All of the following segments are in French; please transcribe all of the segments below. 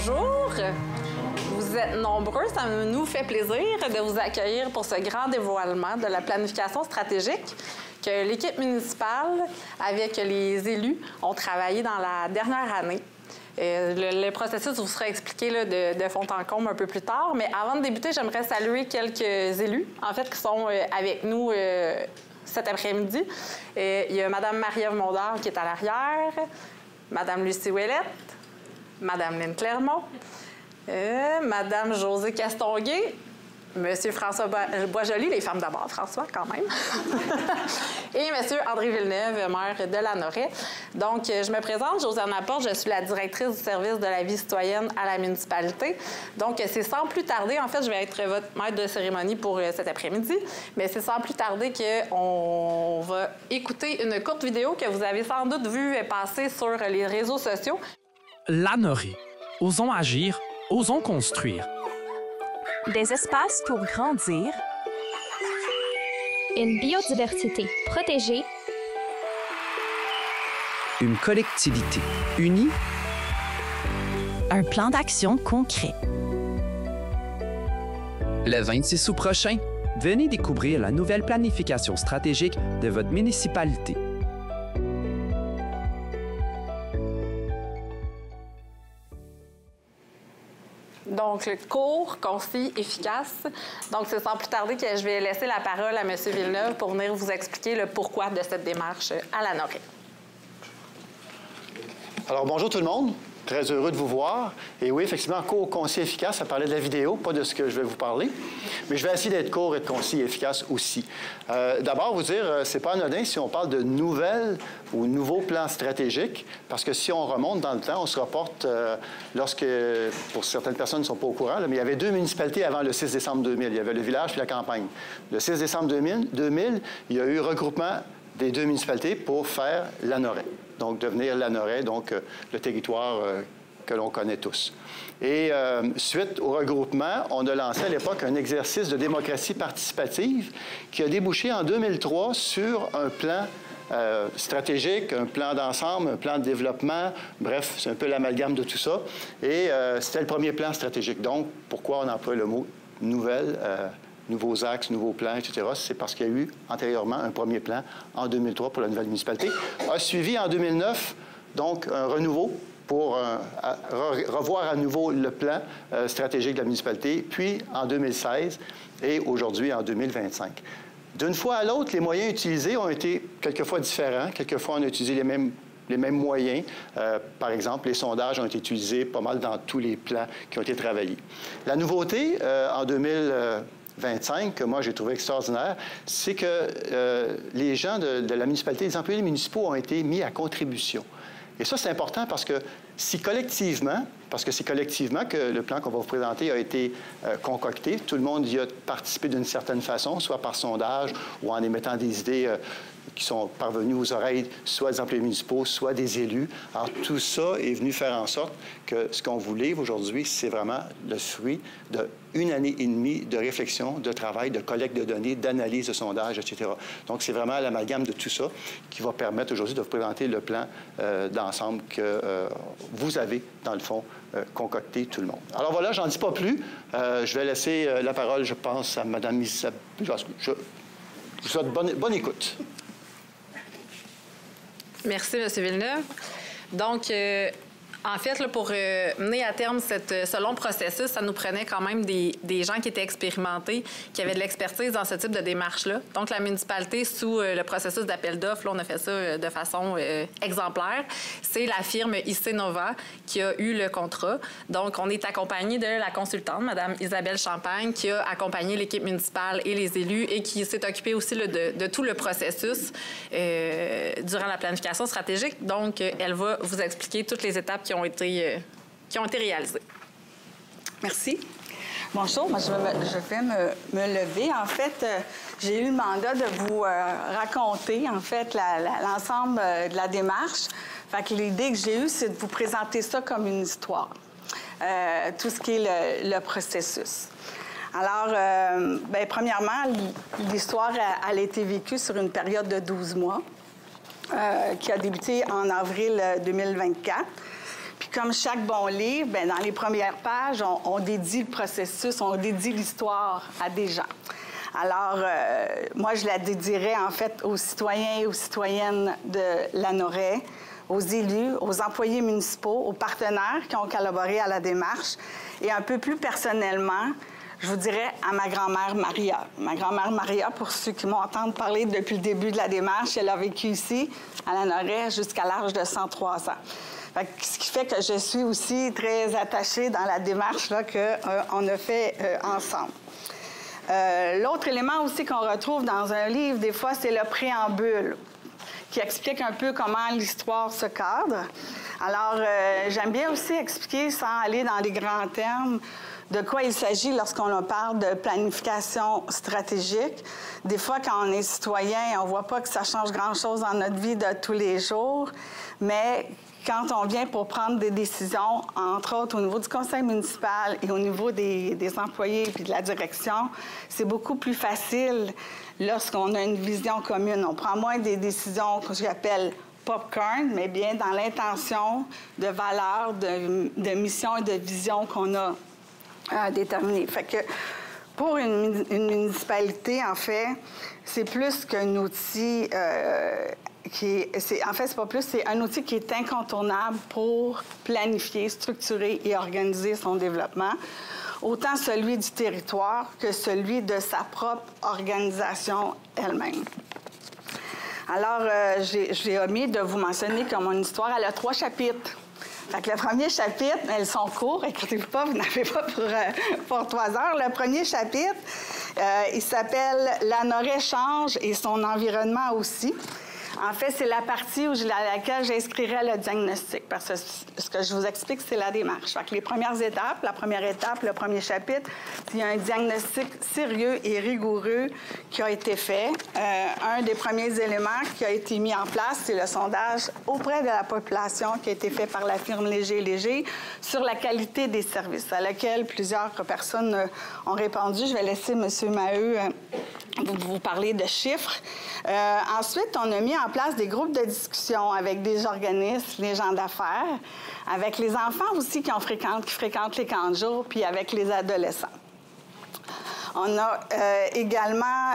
Bonjour! Vous êtes nombreux, ça nous fait plaisir de vous accueillir pour ce grand dévoilement de la planification stratégique que l'équipe municipale, avec les élus, ont travaillé dans la dernière année. Le processus vous sera expliqué là, de fond en comble un peu plus tard, mais avant de débuter, j'aimerais saluer quelques élus, en fait, qui sont avec nous cet après-midi. Il y a Mme Marie-Ève Mondard qui est à l'arrière, Mme Lucie Ouellette, Mme Lynne Clermont, Mme Josée Castonguay, Monsieur François Boisjoli, les femmes d'abord, François, quand même, et Monsieur André Villeneuve, maire de Lanoraie. Donc, je me présente, Josiane Laporte, je suis la directrice du service de la vie citoyenne à la municipalité. Donc, c'est sans plus tarder, en fait, je vais être votre maître de cérémonie pour cet après-midi, mais c'est sans plus tarder qu'on va écouter une courte vidéo que vous avez sans doute vue passer sur les réseaux sociaux. Lanoraie. Osons agir, osons construire. Des espaces pour grandir. Une biodiversité protégée. Une collectivité unie. Un plan d'action concret. Le 26 août prochain, venez découvrir la nouvelle planification stratégique de votre municipalité. Donc, le court, concis, efficace. Donc, c'est sans plus tarder que je vais laisser la parole à M. Villeneuve pour venir vous expliquer le pourquoi de cette démarche à Lanoraie. Alors, bonjour tout le monde. Très heureux de vous voir. Et oui, effectivement, court, concis, efficace, ça parlait de la vidéo, pas de ce que je vais vous parler. Mais je vais essayer d'être court, être concis et efficace aussi. D'abord, vous dire, c'est pas anodin si on parle de nouvelles ou nouveaux plans stratégiques, parce que si on remonte dans le temps, on se reporte lorsque, pour certaines personnes ne sont pas au courant, là, mais il y avait 2 municipalités avant le 6 décembre 2000. Il y avait le village puis la campagne. Le 6 décembre 2000, il y a eu regroupement des 2 municipalités pour faire Lanoraie. Donc, devenir Lanoraie, donc le territoire que l'on connaît tous. Et suite au regroupement, on a lancé à l'époque un exercice de démocratie participative qui a débouché en 2003 sur un plan stratégique, un plan d'ensemble, un plan de développement. Bref, c'est un peu l'amalgame de tout ça. Et c'était le premier plan stratégique. Donc, pourquoi on emploie le mot « nouvelle » nouveaux axes, nouveaux plans, etc., c'est parce qu'il y a eu antérieurement un premier plan en 2003 pour la nouvelle municipalité. A suivi en 2009, donc, un renouveau pour revoir à nouveau le plan stratégique de la municipalité, puis en 2016 et aujourd'hui en 2025. D'une fois à l'autre, les moyens utilisés ont été quelquefois différents. Quelquefois, on a utilisé les mêmes moyens. Par exemple, les sondages ont été utilisés pas mal dans tous les plans qui ont été travaillés. La nouveauté, en 2025, que moi j'ai trouvé extraordinaire, c'est que les gens de la municipalité, les employés municipaux ont été mis à contribution. Et ça, c'est important parce que c'est collectivement que le plan qu'on va vous présenter a été concocté. Tout le monde y a participé d'une certaine façon, soit par sondage ou en émettant des idées qui sont parvenues aux oreilles, soit des employés municipaux, soit des élus. Alors, tout ça est venu faire en sorte que ce qu'on vous livre aujourd'hui, c'est vraiment le fruit d'une année et demie de réflexion, de travail, de collecte de données, d'analyse de sondage, etc. Donc, c'est vraiment l'amalgame de tout ça qui va permettre aujourd'hui de vous présenter le plan d'ensemble que vous avez, dans le fond, concocté tout le monde. Alors voilà, j'en dis pas plus. Je vais laisser la parole, je pense, à Mme Isabelle. Je vous souhaite bonne écoute. Merci, M. Villeneuve. Donc, en fait, là, pour mener à terme ce long processus, ça nous prenait quand même des gens qui étaient expérimentés, qui avaient de l'expertise dans ce type de démarche-là. Donc, la municipalité, sous le processus d'appel d'offres, on a fait ça de façon exemplaire. C'est la firme IC Nova qui a eu le contrat. Donc, on est accompagné de la consultante, Mme Isabelle Champagne, qui a accompagné l'équipe municipale et les élus et qui s'est occupée aussi là, de tout le processus durant la planification stratégique. Donc, elle va vous expliquer toutes les étapes qui ont été réalisées. Merci. Bonjour, moi, je vais me lever. En fait, j'ai eu le mandat de vous raconter, en fait, l'ensemble de la démarche. Fait que l'idée que j'ai eue, c'est de vous présenter ça comme une histoire, tout ce qui est le processus. Alors, bien, premièrement, l'histoire, elle a été vécue sur une période de 12 mois qui a débuté en avril 2024. Puis comme chaque bon livre, bien, dans les premières pages, on dédie le processus, on dédie l'histoire à des gens. Alors, moi, je la dédierais, en fait, aux citoyens et aux citoyennes de Lanoraie, aux élus, aux employés municipaux, aux partenaires qui ont collaboré à la démarche et un peu plus personnellement, je vous dirais à ma grand-mère Maria. Ma grand-mère Maria, pour ceux qui m'ont entendu parler depuis le début de la démarche, elle a vécu ici, à Lanoraie, jusqu'à l'âge de 103 ans. Ce qui fait que je suis aussi très attachée dans la démarche qu'on a fait ensemble. L'autre élément aussi qu'on retrouve dans un livre, des fois, c'est le préambule, qui explique un peu comment l'histoire se cadre. Alors, j'aime bien aussi expliquer, sans aller dans les grands termes, de quoi il s'agit lorsqu'on parle de planification stratégique. Des fois, quand on est citoyen, on ne voit pas que ça change grand-chose dans notre vie de tous les jours, mais quand on vient pour prendre des décisions, entre autres au niveau du conseil municipal et au niveau des employés et de la direction, c'est beaucoup plus facile lorsqu'on a une vision commune. On prend moins des décisions que j'appelle popcorn, mais bien dans l'intention de valeur, de mission et de vision qu'on a déterminées. Fait que pour une municipalité, en fait, c'est plus qu'un outil c'est un outil qui est incontournable pour planifier, structurer et organiser son développement, autant celui du territoire que celui de sa propre organisation elle-même. Alors, j'ai omis de vous mentionner que mon histoire, elle a 3 chapitres. Fait que le premier chapitre, elles sont courts, inquiétez-vous pas, vous n'avez pas pour 3 heures. Le premier chapitre, il s'appelle « Lanoraie change et son environnement aussi ». En fait, c'est la partie à laquelle j'inscrirais le diagnostic, parce que ce que je vous explique, c'est la démarche. Fait que les premières étapes, la première étape, le premier chapitre, il y a un diagnostic sérieux et rigoureux qui a été fait. Un des premiers éléments qui a été mis en place, c'est le sondage auprès de la population qui a été fait par la firme Léger sur la qualité des services, à laquelle plusieurs personnes ont répondu. Je vais laisser M. Maheu vous parler de chiffres. Ensuite, on a mis en place des groupes de discussion avec des organismes, les gens d'affaires, avec les enfants aussi qui fréquentent les camps de jour, puis avec les adolescents. On a également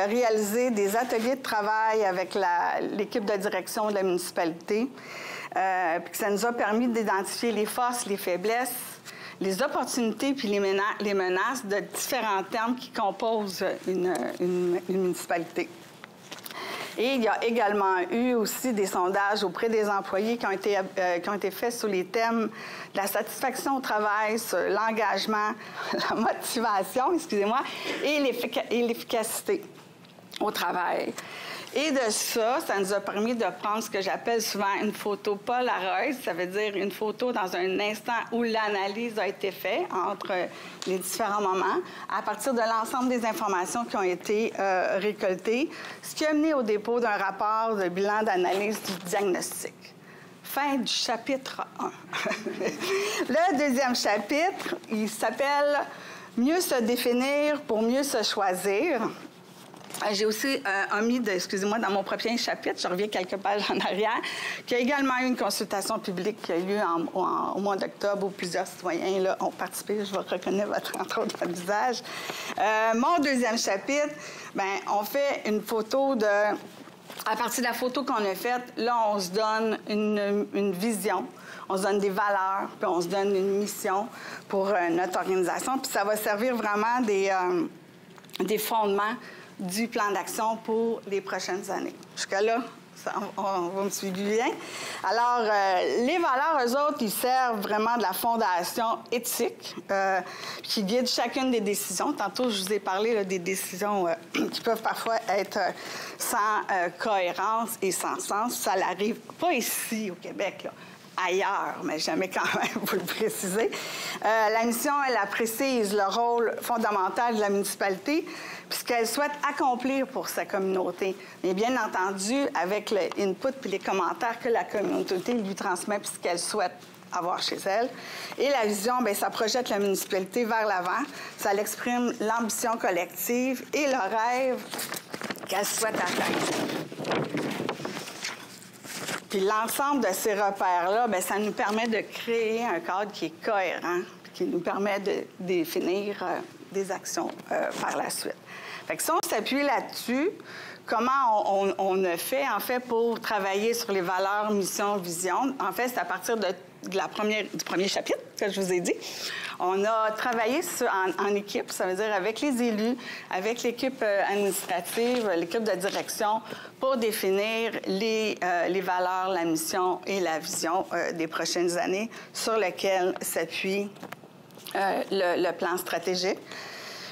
réalisé des ateliers de travail avec l'équipe de direction de la municipalité, puis ça nous a permis d'identifier les forces, les faiblesses, les opportunités puis les menaces de différents termes qui composent une municipalité. Et il y a également eu aussi des sondages auprès des employés qui ont été faits sur les thèmes de la satisfaction au travail, sur l'engagement, la motivation, excusez-moi, et l'efficacité au travail. Et de ça nous a permis de prendre ce que j'appelle souvent une photo Polaroid. Ça veut dire une photo dans un instant où l'analyse a été faite entre les différents moments, à partir de l'ensemble des informations qui ont été récoltées, ce qui a mené au dépôt d'un rapport de bilan d'analyse du diagnostic. Fin du chapitre 1. Le deuxième chapitre, il s'appelle « Mieux se définir pour mieux se choisir ». J'ai aussi omis, dans mon premier chapitre, je reviens quelques pages en arrière, qu'il y a également eu une consultation publique qui a eu lieu au mois d'octobre où plusieurs citoyens là, ont participé. Je reconnais entre autres votre visage. Mon deuxième chapitre, on fait une photo de... À partir de la photo qu'on a faite, là, on se donne une vision, on se donne des valeurs, puis on se donne une mission pour notre organisation. Puis ça va servir vraiment des fondements du plan d'action pour les prochaines années. Jusqu'à là, on va me suivre bien. Alors, les valeurs, eux autres, ils servent vraiment de la fondation éthique qui guide chacune des décisions. Tantôt, je vous ai parlé là, des décisions qui peuvent parfois être sans cohérence et sans sens. Ça n'arrive pas ici, au Québec, là. Ailleurs, mais jamais quand même, vous le précisez. La mission, elle précise le rôle fondamental de la municipalité puisqu'elle souhaite accomplir pour sa communauté. Mais bien entendu, avec le input et les commentaires que la communauté lui transmet puisqu'elle souhaite avoir chez elle. Et la vision, ça projette la municipalité vers l'avant. Ça l'exprime l'ambition collective et le rêve qu'elle souhaite atteindre. Puis l'ensemble de ces repères-là, bien, ça nous permet de créer un cadre qui est cohérent, qui nous permet de définir des actions par la suite. Fait que si on s'appuie là-dessus, comment on a fait, en fait, pour travailler sur les valeurs, mission, vision? En fait, c'est à partir du premier chapitre que je vous ai dit. On a travaillé en équipe, ça veut dire avec les élus, avec l'équipe administrative, l'équipe de direction, pour définir les valeurs, la mission et la vision des prochaines années sur lesquelles s'appuie le plan stratégique.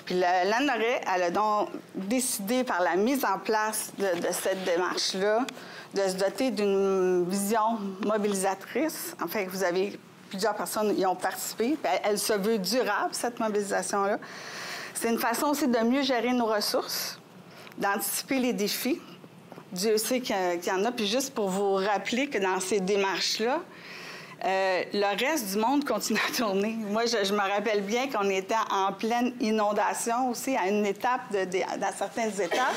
Puis l'ANORE, elle a donc décidé par la mise en place de cette démarche-là de se doter d'une vision mobilisatrice. En fait, vous avez plusieurs personnes y ont participé. Puis elle se veut durable, cette mobilisation-là. C'est une façon aussi de mieux gérer nos ressources, d'anticiper les défis. Dieu sait qu'il y en a. Puis juste pour vous rappeler que dans ces démarches-là, le reste du monde continue à tourner. Moi, je me rappelle bien qu'on était en pleine inondation aussi, à une étape, dans certaines étapes.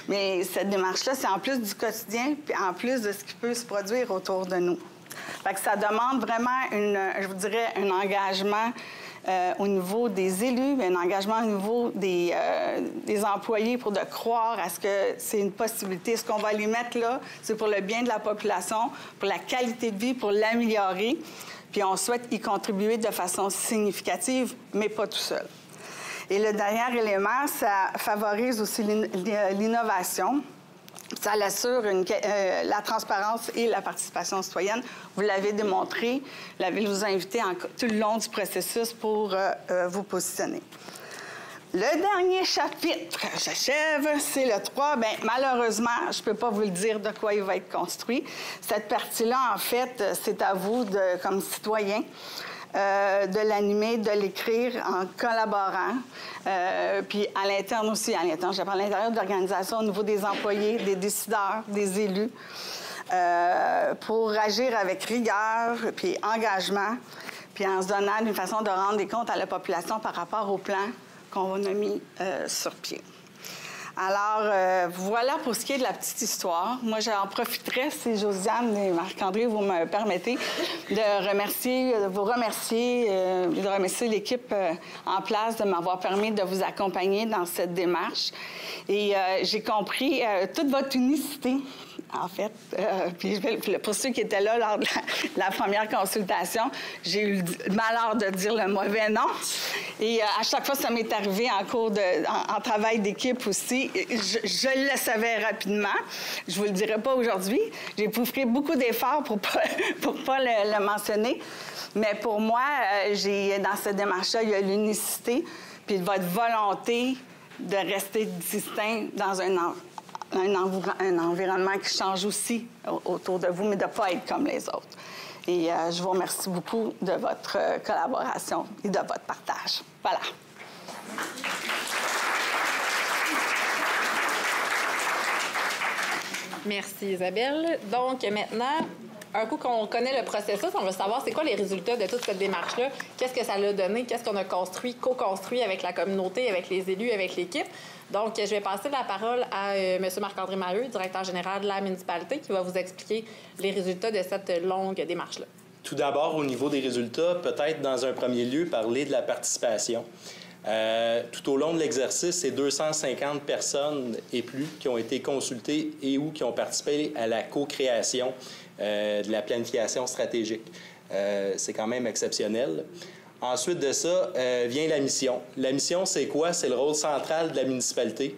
Mais cette démarche-là, c'est en plus du quotidien, puis en plus de ce qui peut se produire autour de nous. Fait que ça demande vraiment, je vous dirais, un engagement au niveau des élus, un engagement au niveau des employés pour de croire à ce que c'est une possibilité. Ce qu'on va les mettre là, c'est pour le bien de la population, pour la qualité de vie, pour l'améliorer. Puis on souhaite y contribuer de façon significative, mais pas tout seul. Et le dernier élément, ça favorise aussi l'innovation. Ça assure la transparence et la participation citoyenne. Vous l'avez démontré. La Ville vous a invité tout le long du processus pour vous positionner. Le dernier chapitre, j'achève, c'est le 3. Bien, malheureusement, je ne peux pas vous le dire de quoi il va être construit. Cette partie-là, en fait, c'est à vous, comme citoyen, de l'animer, de l'écrire en collaborant. Puis à l'interne aussi, je parle à l'intérieur de l'organisation, au niveau des employés, des décideurs, des élus, pour agir avec rigueur, puis engagement, puis en se donnant une façon de rendre des comptes à la population par rapport au plan qu'on a mis sur pied. Alors, voilà pour ce qui est de la petite histoire. Moi, j'en profiterai, si Josiane et Marc-André, vous me permettez, de vous remercier, de remercier l'équipe en place de m'avoir permis de vous accompagner dans cette démarche. Et j'ai compris toute votre unicité, en fait. Puis pour ceux qui étaient là lors de la première consultation, j'ai eu le malheur de dire le mauvais nom. Et à chaque fois, ça m'est arrivé en cours en travail d'équipe aussi. Je le savais rapidement. Je vous le dirai pas aujourd'hui. J'ai fait beaucoup d'efforts pour pas le mentionner. Mais pour moi, dans cette démarche-là, il y a l'unicité puis votre volonté de rester distinct dans un environnement qui change aussi autour de vous, mais de ne pas être comme les autres. Et je vous remercie beaucoup de votre collaboration et de votre partage. Voilà. Merci, Isabelle. Donc, maintenant, un coup qu'on connaît le processus, on veut savoir c'est quoi les résultats de toute cette démarche-là, qu'est-ce que ça l'a donné, qu'est-ce qu'on a construit, co-construit avec la communauté, avec les élus, avec l'équipe. Donc, je vais passer la parole à M. Marc-André Maheu, directeur général de la municipalité, qui va vous expliquer les résultats de cette longue démarche-là. Tout d'abord, au niveau des résultats, peut-être dans un premier lieu, parler de la participation. Tout au long de l'exercice, c'est 250 personnes et plus qui ont été consultées et ou qui ont participé à la co-création de la planification stratégique. C'est quand même exceptionnel. Ensuite de ça, vient la mission. La mission, c'est quoi? C'est le rôle central de la municipalité.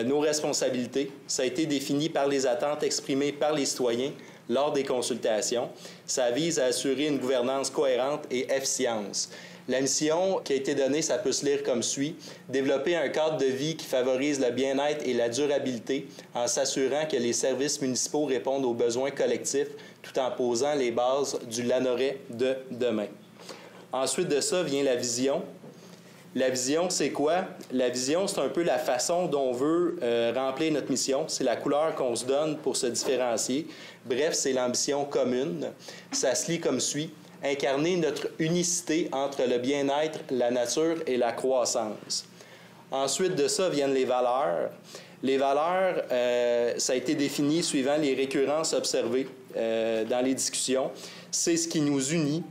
Nos responsabilités, ça a été défini par les attentes exprimées par les citoyens lors des consultations. Ça vise à assurer une gouvernance cohérente et efficiente. La mission qui a été donnée, ça peut se lire comme suit. Développer un cadre de vie qui favorise le bien-être et la durabilité en s'assurant que les services municipaux répondent aux besoins collectifs tout en posant les bases du LANORE de demain. Ensuite de ça vient la vision. La vision, c'est quoi? La vision, c'est un peu la façon dont on veut remplir notre mission. C'est la couleur qu'on se donne pour se différencier. Bref, c'est l'ambition commune. Ça se lit comme suit. Incarner notre unicité entre le bien-être, la nature et la croissance. Ensuite de ça viennent les valeurs. Les valeurs, ça a été défini suivant les récurrences observées dans les discussions. C'est ce qui nous unit.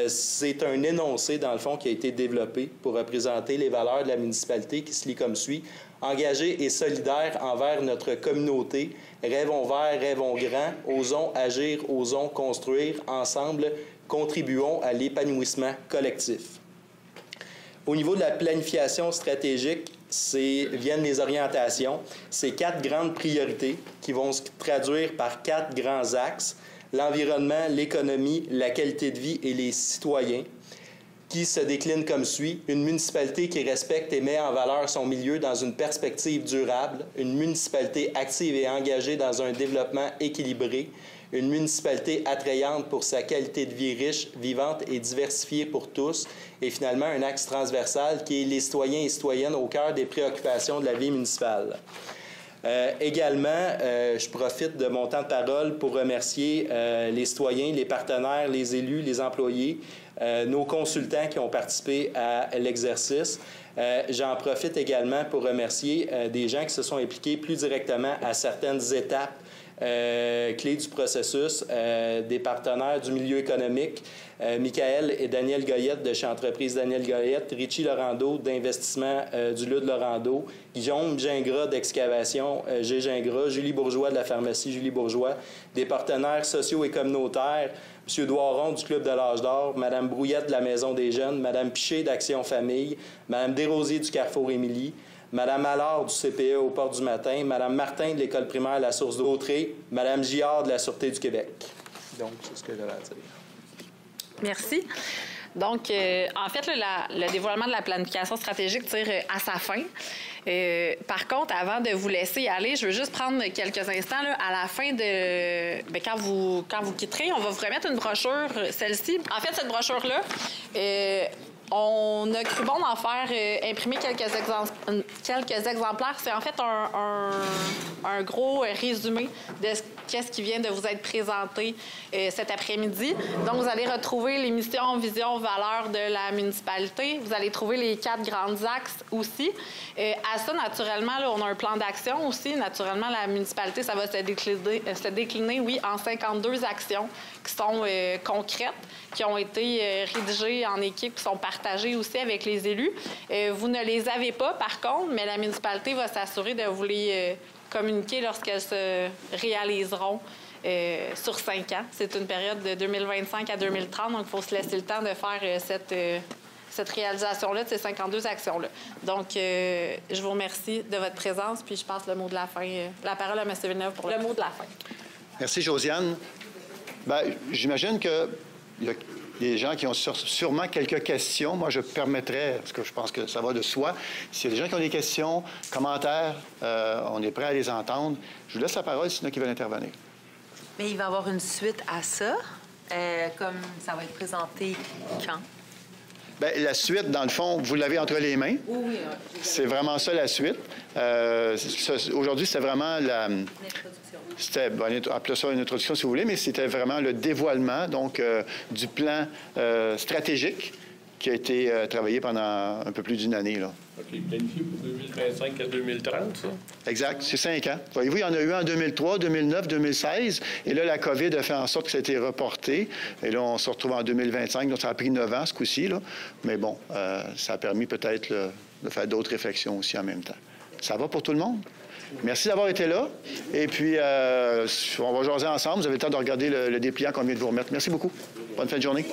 C'est un énoncé, dans le fond, qui a été développé pour représenter les valeurs de la municipalité qui se lit comme suit. Engagés et solidaires envers notre communauté, rêvons verts, rêvons grands, osons agir, osons construire, ensemble, contribuons à l'épanouissement collectif. Au niveau de la planification stratégique, viennent les orientations. C'est 4 grandes priorités qui vont se traduire par 4 grands axes. L'environnement, l'économie, la qualité de vie et les citoyens, qui se déclinent comme suit. Une municipalité qui respecte et met en valeur son milieu dans une perspective durable. Une municipalité active et engagée dans un développement équilibré. Une municipalité attrayante pour sa qualité de vie riche, vivante et diversifiée pour tous. Et finalement, un axe transversal qui est les citoyens et citoyennes au cœur des préoccupations de la vie municipale. Également, je profite de mon temps de parole pour remercier les citoyens, les partenaires, les élus, les employés, nos consultants qui ont participé à l'exercice. J'en profite également pour remercier des gens qui se sont impliqués plus directement à certaines étapes clés du processus, des partenaires du milieu économique, Michael et Daniel Goyette de chez Entreprise Daniel Goyette, Richie Laurando d'investissement du LUD Laurando, Guillaume Gingras d'Excavation G. Gingras, Julie Bourgeois de la pharmacie Julie Bourgeois, des partenaires sociaux et communautaires, M. Doiron du Club de l'Âge d'Or, Mme Brouillette de la Maison des Jeunes, Mme Piché d'Action Famille, Mme Desrosiers du Carrefour Émilie, Mme Allard du CPE aux Portes du Matin, Mme Martin de l'École primaire La Source d'Autré, Mme Giard de la Sûreté du Québec. Donc, c'est ce que j'avais à dire. Merci. Donc, en fait, le dévoilement de la planification stratégique tire à sa fin. Par contre, avant de vous laisser aller, je veux juste prendre quelques instants. Là, à la fin de... Bien, quand vous quitterez, on va vous remettre une brochure, celle-ci. En fait, cette brochure-là... on a cru bon d'en faire imprimer quelques exemplaires. C'est en fait un gros résumé de qu'est-ce qui vient de vous être présenté cet après-midi. Donc, vous allez retrouver les missions, visions, valeurs de la municipalité. Vous allez trouver les 4 grands axes aussi. À ça, naturellement, là, on a un plan d'action aussi. Naturellement, la municipalité, ça va se décliner, oui, en 52 actions qui sont concrètes, qui ont été rédigées en équipe, qui sont partagées aussi avec les élus. Vous ne les avez pas, par contre, mais la municipalité va s'assurer de vous les communiquer lorsqu'elles se réaliseront sur 5 ans. C'est une période de 2025 à 2030, donc il faut se laisser le temps de faire cette réalisation-là, de ces 52 actions-là. Donc, je vous remercie de votre présence, puis je passe le mot de la fin, la parole à M. Villeneuve pour le mot de la fin. Merci, Josiane. Bien, j'imagine que il y a des gens qui ont sûrement quelques questions. Moi, je permettrais, parce que je pense que ça va de soi, s'il y a des gens qui ont des questions, commentaires, on est prêt à les entendre. Je vous laisse la parole, s'il y en a qui veulent intervenir. Mais il va y avoir une suite à ça, comme ça va être présenté quand? Bien, la suite, dans le fond, vous l'avez entre les mains. Oui. C'est vraiment ça, la suite. Aujourd'hui, c'était vraiment la... C'était, appelez ça une introduction si vous voulez, mais c'était vraiment le dévoilement donc, du plan stratégique qui a été travaillé pendant un peu plus d'une année. Là. OK, planifié pour 2025 à 2030, ça? Exact, c'est 5 ans. Voyez-vous, il y en a eu en 2003, 2009, 2016, et là, la COVID a fait en sorte que ça a été reporté. Et là, on se retrouve en 2025, donc ça a pris 9 ans ce coup-ci. Là. Mais bon, ça a permis peut-être de faire d'autres réflexions aussi en même temps. Ça va pour tout le monde? Merci d'avoir été là. Et puis, on va jaser ensemble. Vous avez le temps de regarder le dépliant qu'on vient de vous remettre. Merci beaucoup. Bonne fin de journée.